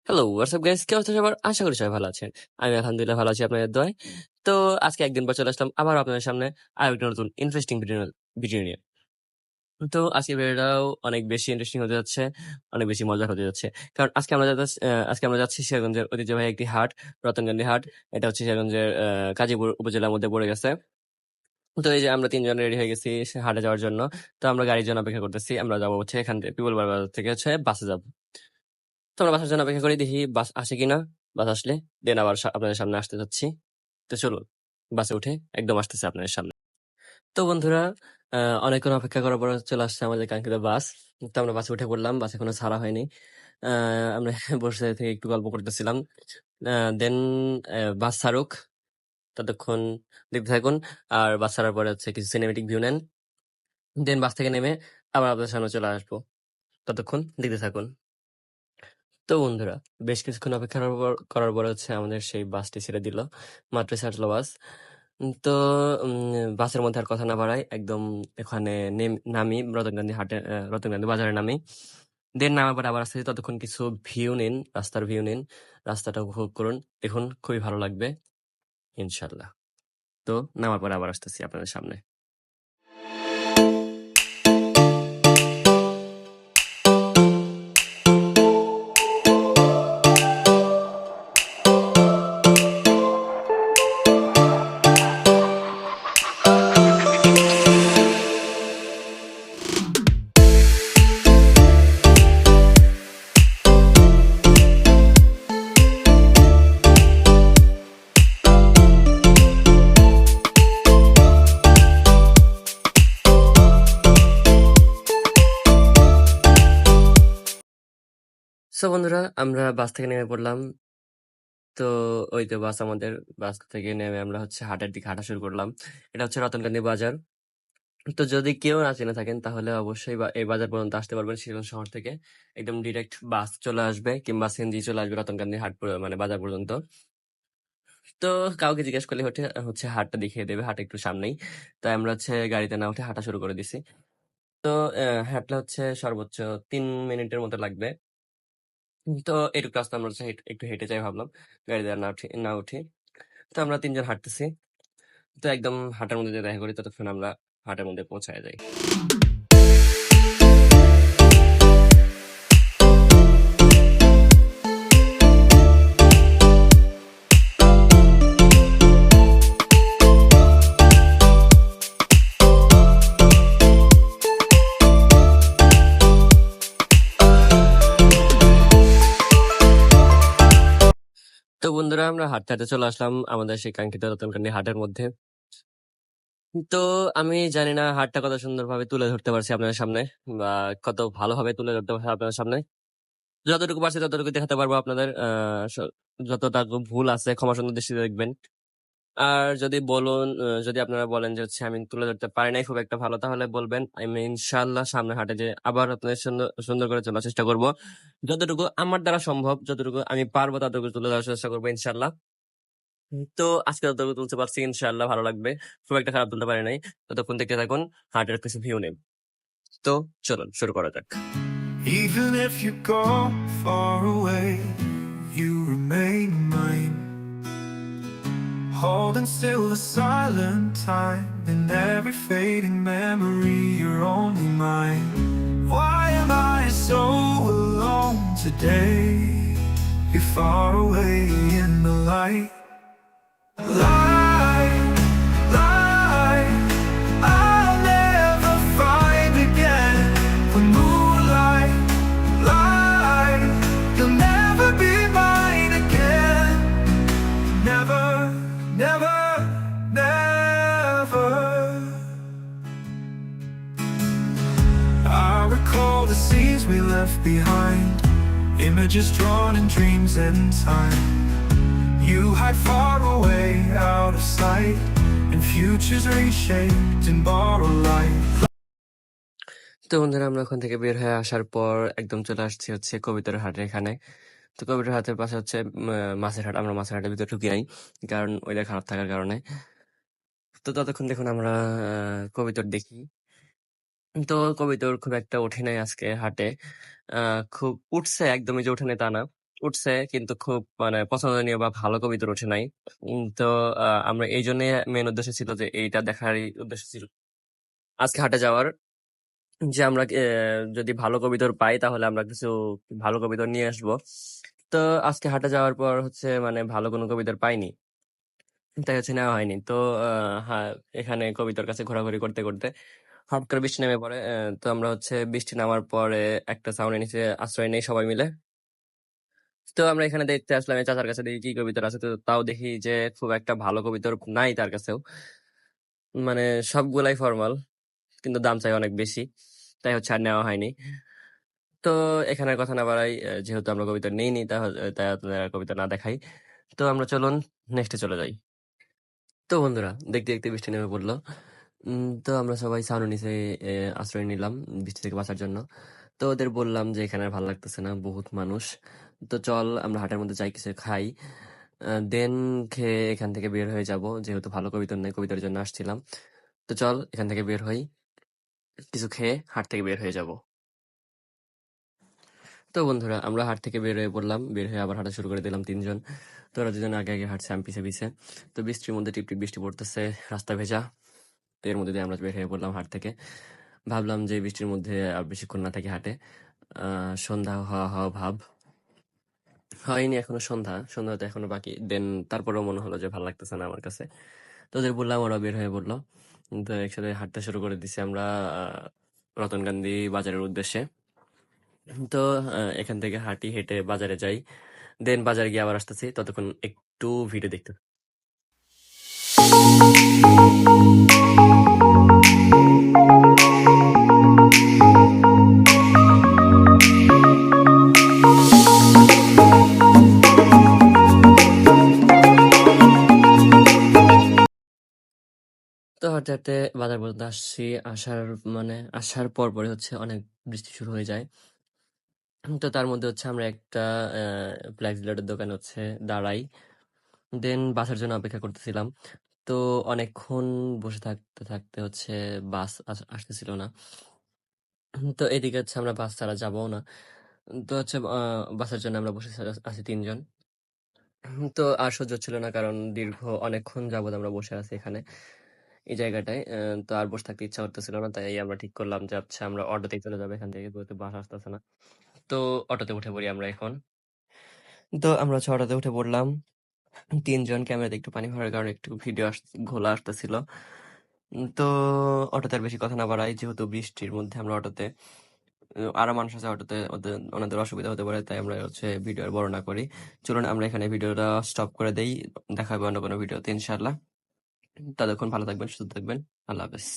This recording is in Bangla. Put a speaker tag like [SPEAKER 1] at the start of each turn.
[SPEAKER 1] হ্যালো, হোয়াটসঅ্যাপ গাইস, কি অবস্থা সবার? আশা করি সবাই ভালো আছেন। আমি আলহামদুলিল্লাহ ভালো আছি আপনাদের দোয়ায়। তো আজকে একদিন পর চলে আসলাম আবার আপনাদের সামনে আরেকটা নতুন ইন্টারেস্টিং ভিডিও নিয়ে। তো আজকে ভিডিওটাও অনেক বেশি ইন্টারেস্টিং হতে যাচ্ছে, অনেক বেশি মজার হতে যাচ্ছে। কারণ আজকে আমরা যাচ্ছি সিরাজগঞ্জের ঐতিহ্যবাহী একটি হাট, রতনকান্দি হাট। এটা হচ্ছে সিরাজগঞ্জের কাজীপুর উপজেলার মধ্যে পড়ে গেছে। তো এই যে আমরা ৩ জন রেডি হয়ে গেছি হাটে যাওয়ার জন্য। তো আমরা গাড়ির জন্য অপেক্ষা করতেছি। আমরা যাবো হচ্ছে এখান থেকে পিপল বাজার থেকে হচ্ছে বাসে যাবো। তো আমরা বাসার জন্য অপেক্ষা করি, দেখি বাস আসে কিনা। বাস আসলে দেন আবার আপনাদের সামনে আসতে যাচ্ছি। তো চলুন, বাসে উঠে একদম আসতেছে আপনাদের সামনে। তো বন্ধুরা, অনেকক্ষণ অপেক্ষা করার পর চলে আসছে আমাদের কাঙ্ক্ষিত বাস। তো আমরা বাসে উঠে পড়লাম, বাস এখনো ছাড়া হয়নি। আমরা বসে থেকে একটু গল্প করতেছিলাম। দেন বাস ছাড়ুক, ততক্ষণ দেখতে থাকুন। আর বাস ছাড়ার পরে হচ্ছে কিছু সিনেমেটিক ভিউ নেন। দেন বাস থেকে নেমে আবার আপনাদের সামনে চলে আসবো, ততক্ষণ দেখতে থাকুন। তো বন্ধুরা, বেশ কিছুক্ষণ অপেক্ষা করার পর হচ্ছে আমাদের সেই বাসটি ছেড়ে দিল। মাত্র ছাড়লো বাস। তো বাসের মধ্যে আর কথা না বাড়াই, একদম এখানে নামি রতনগান্ধী হাটে, রতনগান্ধী বাজারে নামি। দেন নামার পরে আবার আসতেছি, ততক্ষণ কিছু ভিউ নিন, রাস্তার ভিউ নিন, রাস্তাটা উপভোগ করুন। দেখুন, খুবই ভালো লাগবে ইনশাল্লাহ। তো নামার পরে আবার আসতেছি আপনাদের সামনে। সো বন্ধুরা, আমরা বাস থেকে নেমে পড়লাম। তো ওই তো বাস থেকে নেমে আমরা হচ্ছে হাটের দিকে হাঁটা শুরু করলাম। এটা হচ্ছে রতনকান্দি বাজার। তো যদি কেউ না জেনে থাকেন তাহলে অবশ্যই এই বাজার পর্যন্ত আসতে পারবেন সিরাজগঞ্জ শহর থেকে। একদম ডিরেক্ট বাস চলে আসবে কিংবা সিএনজি চলে আসবে রতনকান্দি হাট মানে বাজার পর্যন্ত। তো কাউকে জিজ্ঞেস করলে হচ্ছে হাটটা দেখিয়ে দেবে, হাট একটু সামনেই। তাই আমরা হচ্ছে গাড়িতে না উঠে হাঁটা শুরু করে দিছি। তো হাঁটলে হচ্ছে সর্বোচ্চ ৩ মিনিটের মতো লাগবে। তো এটুকু রাস্তা আমরা হচ্ছে একটু হেঁটে যাই ভাবলাম, গাড়িতে আর না উঠি। তো আমরা ৩ জন হাঁটতেছি। তো একদম হাটের মধ্যে যে দেখা করি, ততক্ষণ আমরা হাটের মধ্যে পৌঁছায় যাই। তো বন্ধুরা, আমরা হাঁটতে হাঁটতে চলে আসলাম আমাদের সেই কাঙ্ক্ষিত রতনকান্দি হাটের মধ্যে। তো আমি জানি না হাটটা কত সুন্দরভাবে তুলে ধরতে পারছি আপনাদের সামনে, বা কত ভালোভাবে তুলে ধরতে পারছি আপনাদের সামনে। যতটুকু পারছি ততটুকু দেখাতে পারবো আপনাদের। যতটা ভুল আছে ক্ষমা সুন্দর দৃষ্টিতে দেখবেন। আর যদি আপনারা বলেন যে হচ্ছে আমি তুলে ধরতে পারি নাই খুব একটা ভালো, তাহলে বলবেন। আমি ইনশাল্লাহ সামনে হাটে যে আবার আপনাদের সুন্দর সুন্দর করে চলার চেষ্টা করব। যতটুকু আমার দ্বারা সম্ভব, যতটুকু আমি পারবো ততটুকু তুলে ধরার চেষ্টা করবো ইনশাল্লাহ। তো আজকে যতটুকু তুলতে পারছি ইনশাল্লাহ ভালো লাগবে। খুব একটা খারাপ তুলতে পারি নাই। ততক্ষণ দেখতে থাকুন, হাটের কিছু ভিউ নেই। তো চলুন শুরু করা যাক।
[SPEAKER 2] Even if you go far away, you remain mine. Holding still the silent time in every fading memory, you're only mine. Why am I so alone today? You're far away in the light. Light, light, I'll never find again. The moonlight, light, you'll never be mine again. Never, never, never. I recall the scenes we left behind, images drawn in dreams in time. You hide far away out of sight, and futures reshaped in borrowed light.
[SPEAKER 1] তো বন্ধুরা, আমরা ওখান থেকে বের হয়ে আসার পর একদম চলে আসছি হচ্ছে কবিতার হাটের এখানে। তো কবিতার হাটের পাশে হচ্ছে মাছের হাট। আমরা মাছের হাটের ভিতরে ঢুকি নাই, কারণ ওইটা খারাপ থাকার কারণে। তো ততক্ষণ দেখুন আমরা কবিতর দেখি। তো কবিতর খুব একটা ওঠে নাই আজকে হাটে। খুব উঠছে, একদমই যে ওঠে নাই তা না। উঠছে কিন্তু খুব মানে পছন্দনীয় বা ভালো কবিতর ওঠে নাই। তো আমরা এই জন্য মেন উদ্দেশ্য ছিল যে এইটা দেখারই উদ্দেশ্য ছিল আজকে হাটে যাওয়ার, যে আমরা যদি ভালো কবিতর পাই তাহলে আমরা কিছু ভালো কবিতর নিয়ে আসবো। তো আজকে হাটে যাওয়ার পর হচ্ছে মানে ভালো কোনো কবিতর পাইনি, তাই হচ্ছে নেওয়া হয়নি। তো হ্যাঁ, এখানে কবিতর কাছে ঘোরাঘুরি করতে করতে হঠাৎ করে বৃষ্টি নেমে পড়ে। তো আমরা হচ্ছে বৃষ্টি নামার পরে একটা ছাউনির নিচে আশ্রয় নেই সবাই মিলে। তো আমরা এখানে দেখতে আসলাম এই চাচার কাছে, দেখি কি কবিতর আছে। তো তাও দেখি যে খুব একটা ভালো কবিতর নাই তার কাছেও, মানে সবগুলাই ফর্মাল, কিন্তু দাম চাই অনেক বেশি, তাই হচ্ছে আর নেওয়া হয়নি। তো এখানের কথা না বাড়াই, যেহেতু আমরা কবিতা নেইনি তাই আপনাদের আর কবিতা না দেখাই। তো আমরা চলুন নেক্সটে চলে যাই। তো বন্ধুরা, দেখতে দেখতে বৃষ্টি নেমে পড়লো। তো আমরা সবাই ছাউনির নিচে আশ্রয় নিলাম বৃষ্টি থেকে বাঁচার জন্য। তো ওদের বললাম যে এখানে আর ভালো লাগতেছে না, বহুত মানুষ, তো চল আমরা হাটের মধ্যে যাই, কিছু খাই, দেন খেয়ে এখান থেকে বের হয়ে যাব, যেহেতু ভালো কবিতা নেই, কবিতার জন্য আসছিলাম। তো চল এখান থেকে বের হই, কিছু খেয়ে হাট থেকে বের হয়ে যাব। তো বন্ধুরা, আমরা হাট থেকে বের হয়ে পড়লাম, বের হয়ে আবার হাঁটা শুরু করে দিলাম তিনজন। তো ওরা দুজন আগে আগে হাঁটছে, আমি পিছে পিছে। তো বৃষ্টির মধ্যে টিপটিপ বৃষ্টি পড়তেছে, রাস্তা ভেজা। তো এর মধ্যে দিয়ে আমরা বের হয়ে পড়লাম হাট থেকে। ভাবলাম যে এই বৃষ্টির মধ্যে আর বেশিক্ষণ না থাকি হাটে, সন্ধ্যা হওয়া হওয়া ভাব। হয়নি এখনো সন্ধ্যা, সন্ধ্যা তো এখনো বাকি। দেন তারপরেও মনে হলো যে ভালো লাগতেছে না আমার কাছে। তো ওদের বললাম, ওরা বের হয়ে পড়লো। তো একসাথে হাঁটতে শুরু করে দিছি আমরা রতনগান্ধী বাজারের উদ্দেশ্যে। তো এখান থেকে হাঁটি হেঁটে বাজারে যাই, দেন বাজারে গিয়ে আবার আসতেছি। ততক্ষণ একটু ভিডিও দেখতে। তো হাঁটতে হাঁটতে বাজার পর্যন্ত আসছি। আসার পর পরে হচ্ছে অনেক বৃষ্টি শুরু হয়ে যায়। তো তার মধ্যে হচ্ছে আমরা একটা ফ্ল্যাক্স লোডের দোকানে হচ্ছে দাঁড়াই, দেন বাসের জন্য অপেক্ষা করতেছিলাম। তো অনেকক্ষণ বসে থাকতে থাকতে হচ্ছে বাস আসতেছিল না। তো এদিকে হচ্ছে আমরা বাস ছাড়া যাবো না। তো হচ্ছে বাসের জন্য আমরা বসে আছি তিনজন। তো আর সহ্য হচ্ছিল না, কারণ দীর্ঘ অনেকক্ষণ যাবত আমরা বসে আছি এখানে এই জায়গাটায়। তো আর বসে থাকতে ইচ্ছা করতেছিল না, তাই আমরা ঠিক করলাম যে আচ্ছা আমরা অটোতেই চলে যাবো এখান থেকে, যেহেতু বাস আসতেছে না। তো অটোতে উঠে পড়ি আমরা এখন। তো আমরা হচ্ছে অটোতে উঠে পড়লাম তিনজন। ক্যামেরাতে একটু পানি ভরার কারণে একটু ভিডিও ঘোলা আসতেছিল। তো অটোতে আর বেশি কথা না বাড়াই, যেহেতু বৃষ্টির মধ্যে আমরা অটোতে, আরো মানুষ আছে অটোতে, ওনাদের অসুবিধা হতে পারে, তাই আমরা হচ্ছে ভিডিও আর বড় না করি। চলুন আমরা এখানে ভিডিওটা স্টপ করে দেই, দেখা হবে অন্য কোনো ভিডিওতে ইনশাল্লাহ। ততক্ষণ ভালো থাকবেন, সুস্থ থাকবেন, আল্লাহ হাফেজ।